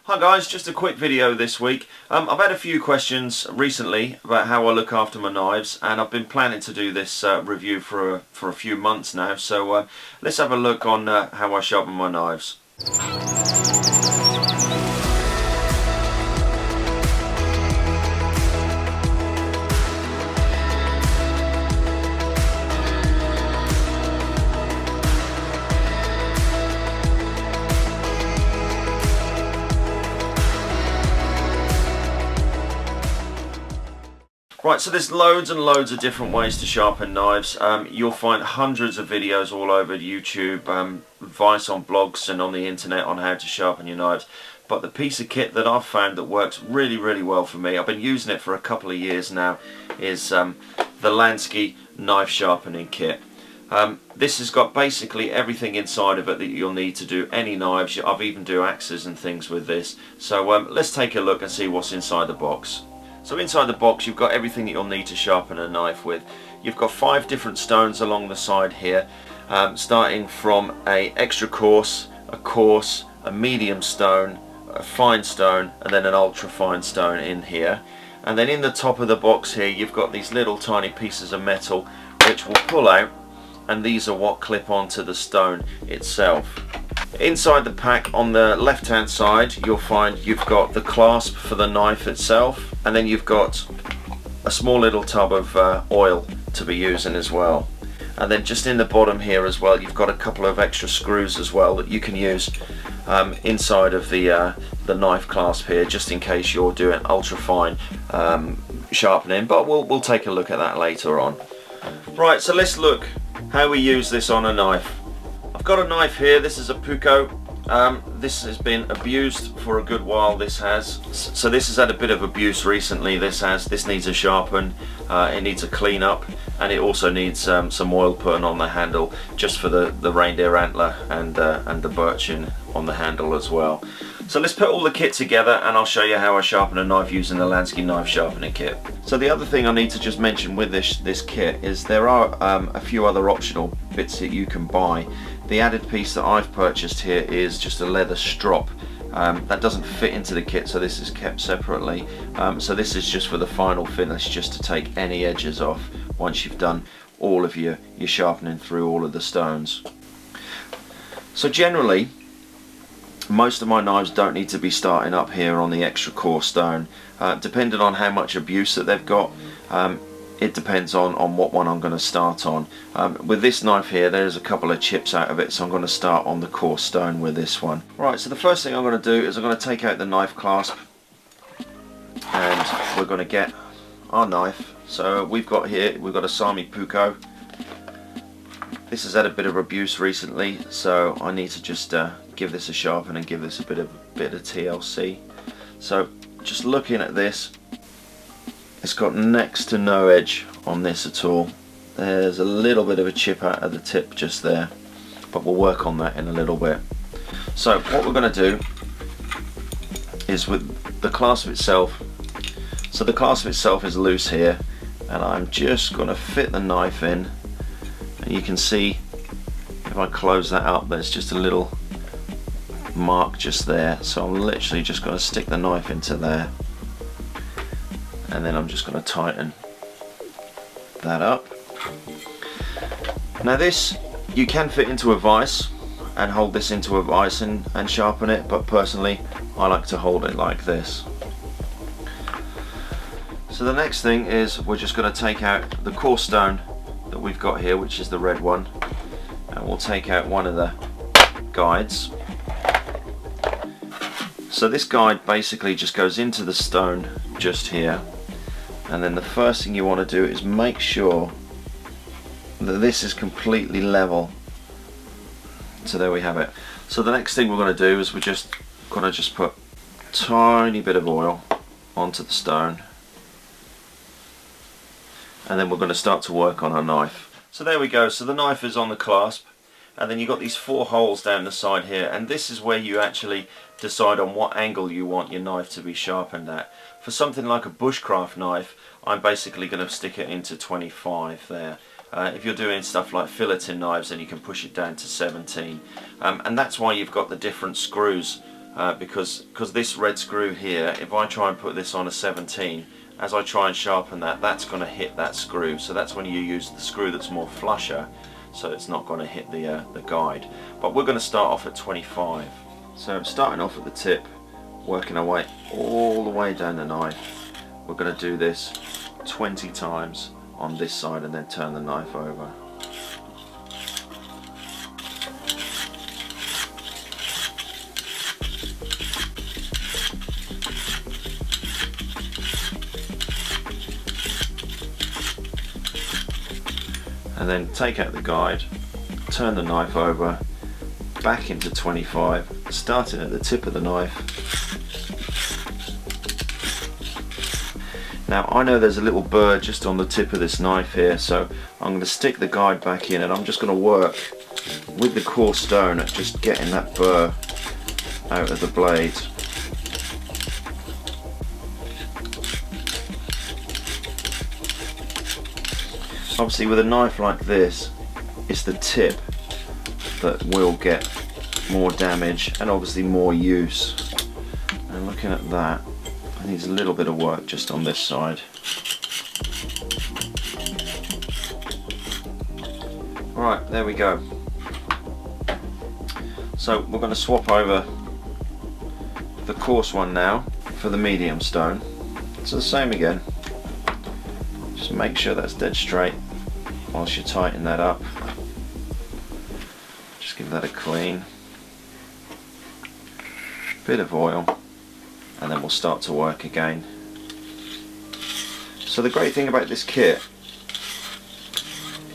Hi guys, just a quick video this week. I've had a few questions recently about how I look after my knives, and I've been planning to do this review for a few months now, so let's have a look on how I sharpen my knives. Right, so there's loads and loads of different ways to sharpen knives. You'll find hundreds of videos all over YouTube, advice on blogs and on the internet on how to sharpen your knives. But the piece of kit that I've found that works really well for me, I've been using it for a couple of years now, is the Lansky knife sharpening kit. This has got basically everything inside of it that you'll need to do any knives. I've even do axes and things with this. So let's take a look and see what's inside the box. So inside the box you've got everything that you'll need to sharpen a knife with. You've got 5 different stones along the side here, starting from a extra coarse, a coarse, a medium stone, a fine stone, and then an ultra fine stone in here. And then in the top of the box here you've got these little tiny pieces of metal which will pull out, and these are what clip onto the stone itself. Inside the pack on the left hand side you'll find you've got the clasp for the knife itself, and then you've got a small little tub of oil to be using as well. And then just in the bottom here as well you've got a couple of extra screws as well that you can use inside of the knife clasp here, just in case you're doing ultra fine sharpening, but we'll take a look at that later on. Right, so let's look how we use this on a knife. I've got a knife here. This is a Puko. This has been abused for a good while, this has. So this has had a bit of abuse recently, this needs a sharpen, it needs a clean up, and it also needs some oil put on the handle, just for the reindeer antler and the birchen on the handle as well. So let's put all the kit together and I'll show you how I sharpen a knife using the Lansky knife sharpening kit. So the other thing I need to just mention with this kit is there are a few other optional bits that you can buy. The added piece that I've purchased here is just a leather strop. That doesn't fit into the kit, so this is kept separately. So this is just for the final finish, just to take any edges off once you've done all of your sharpening through all of the stones. So generally most of my knives don't need to be starting up here on the extra coarse stone. Depending on how much abuse that they've got, it depends on what one I'm going to start on. With this knife here there's a couple of chips out of it, so I'm going to start on the coarse stone with this one. Right, so the first thing I'm going to do is I'm going to take out the knife clasp, and we're going to get our knife. So we've got a Sami Puko. This has had a bit of abuse recently, so I need to just give this a sharpen and give this a bit of TLC. So just looking at this, it's got next to no edge on this at all. There's a little bit of a chip out of the tip just there, but we'll work on that in a little bit. So what we're going to do is with the clasp itself, so the clasp itself is loose here, and I'm just going to fit the knife in, and you can see if I close that up there's just a little mark just there, so I'm literally just going to stick the knife into there, and then I'm just going to tighten that up. Now this you can fit into a vise and hold this into a vise and sharpen it, but personally I like to hold it like this. So the next thing is we're just going to take out the coarse stone that we've got here, which is the red one, and we'll take out one of the guides. So this guide basically just goes into the stone just here, and then the first thing you want to do is make sure that this is completely level. So there we have it. So the next thing we're going to do is we're just going to put a tiny bit of oil onto the stone, and then we're going to start to work on our knife. So there we go, so the knife is on the clasp, and then you've got these 4 holes down the side here, and this is where you actually decide on what angle you want your knife to be sharpened at. For something like a bushcraft knife, I'm basically going to stick it into 25 there. If you're doing stuff like filleting knives, then you can push it down to 17, and that's why you've got the different screws because this red screw here, if I try and put this on a 17, as I try and sharpen that, that's going to hit that screw. So that's when you use the screw that's more flusher, so it's not going to hit the guide. But we're going to start off at 25. So starting off at the tip, working our way all the way down the knife. We're going to do this 20 times on this side and then turn the knife over. And then take out the guide, turn the knife over, back into 25, starting at the tip of the knife. Now I know there's a little burr just on the tip of this knife here, so I'm going to stick the guide back in and I'm just going to work with the coarse stone at just getting that burr out of the blade. Obviously with a knife like this, it's the tip that will get more damage and obviously more use. And looking at that, it needs a little bit of work just on this side. Alright, there we go. So we're going to swap over the coarse one now for the medium stone. So the same again. Just make sure that's dead straight whilst you tighten that up. Just give that a clean. Bit of oil, and then we'll start to work again. So the great thing about this kit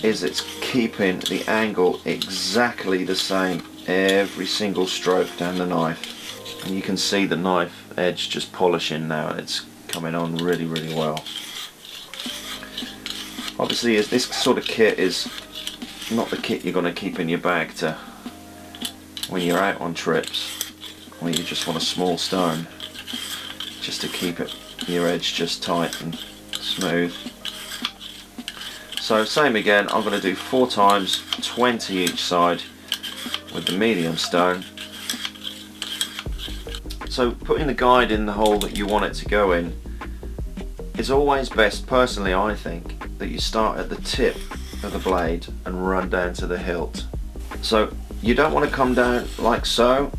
is it's keeping the angle exactly the same every single stroke down the knife. And you can see the knife edge just polishing now, and it's coming on really, really well. Obviously, as this sort of kit is not the kit you're going to keep in your bag to when you're out on trips, or you just want a small stone, just to keep it your edge just tight and smooth. So same again, I'm going to do 4 times 20 each side with the medium stone. So putting the guide in the hole that you want it to go in is always best, personally I think, that you start at the tip of the blade and run down to the hilt. So you don't want to come down like so.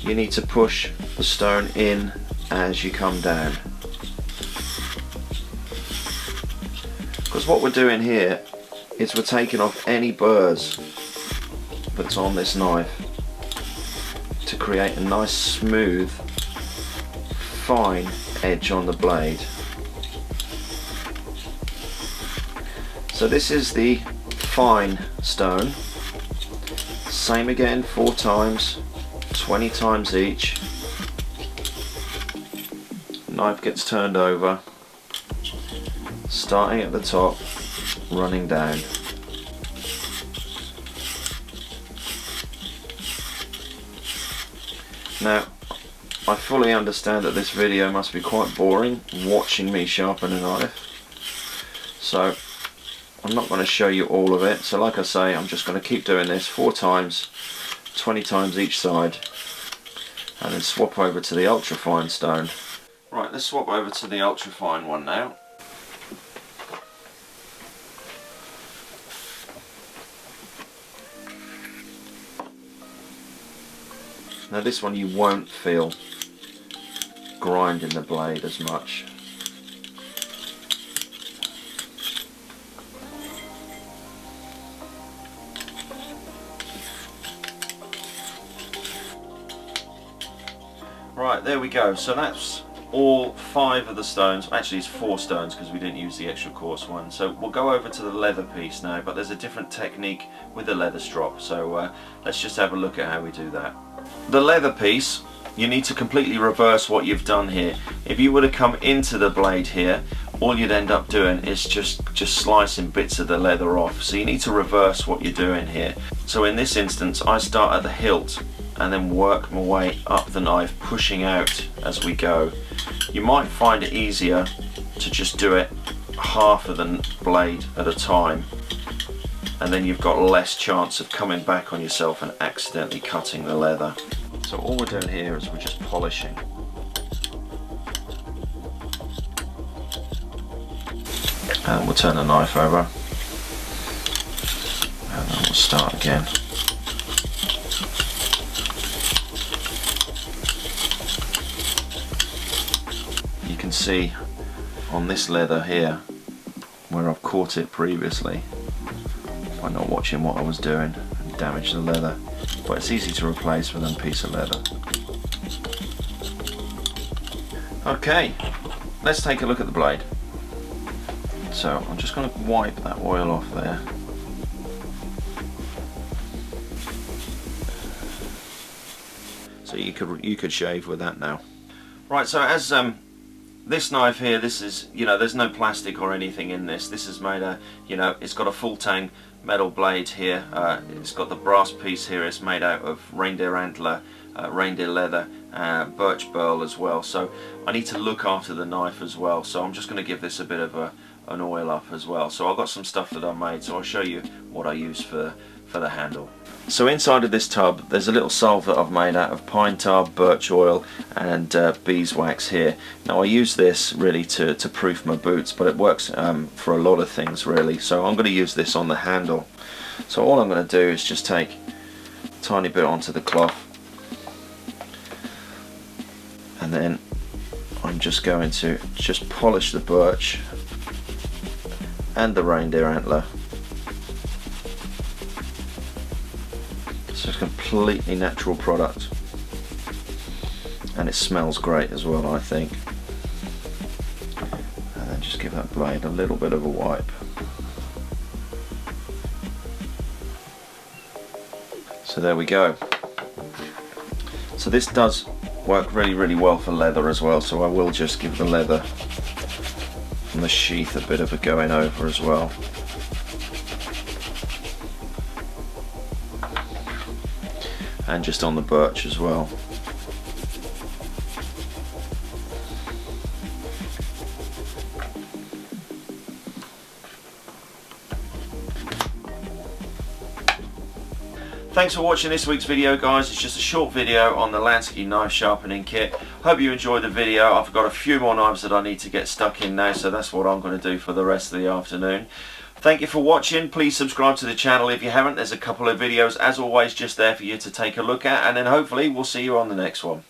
You need to push the stone in as you come down. Because what we're doing here is we're taking off any burrs that's on this knife to create a nice smooth, fine edge on the blade. So this is the fine stone. Same again, 4 times, 20 times each. Knife gets turned over, starting at the top, running down. Now, I fully understand that this video must be quite boring, watching me sharpen a knife. So, I'm not going to show you all of it. So like I say, I'm just going to keep doing this 4 times, 20 times each side, and then swap over to the ultra fine stone. Right, let's swap over to the ultra fine one now. Now this one you won't feel grinding the blade as much. Right, there we go. So that's all 5 of the stones. Actually it's 4 stones because we didn't use the extra coarse one. So we'll go over to the leather piece now, but there's a different technique with the leather strop. So let's just have a look at how we do that. The leather piece, you need to completely reverse what you've done here. If you were to come into the blade here, all you'd end up doing is just slicing bits of the leather off. So you need to reverse what you're doing here. So in this instance, I start at the hilt and then work my way up the knife, pushing out as we go. You might find it easier to just do it half of the blade at a time, and then you've got less chance of coming back on yourself and accidentally cutting the leather. So all we're doing here is we're just polishing. And we'll turn the knife over. And then we'll start again. You can see on this leather here where I've caught it previously by not watching what I was doing and damaged the leather, but it's easy to replace with a piece of leather. Okay, let's take a look at the blade. So I'm just going to wipe that oil off there. So you could shave with that now. Right, so as this knife here, this is, there's no plastic or anything in this. This is made of, it's got a full tang metal blade here. It's got the brass piece here. It's made out of reindeer antler, reindeer leather, birch burl as well. So I need to look after the knife as well. So I'm just going to give this a bit of an oil up as well. So I've got some stuff that I made. So I'll show you what I use for the handle. So inside of this tub there's a little salve that I've made out of pine tar, birch oil and beeswax here. Now I use this really to proof my boots, but it works for a lot of things really. So I'm going to use this on the handle. So all I'm going to do is just take a tiny bit onto the cloth, and then I'm just going to just polish the birch and the reindeer antler. So it's a completely natural product, and it smells great as well, I think. And then just give that blade a little bit of a wipe. So there we go. So this does work really well for leather as well, so I will just give the leather and the sheath a bit of a going over as well. And just on the birch as well. Thanks for watching this week's video, guys. It's just a short video on the Lansky knife sharpening kit. Hope you enjoyed the video. I've got a few more knives that I need to get stuck in now, so that's what I'm going to do for the rest of the afternoon. Thank you for watching. Please subscribe to the channel if you haven't. There's a couple of videos as always just there for you to take a look at, and then hopefully we'll see you on the next one.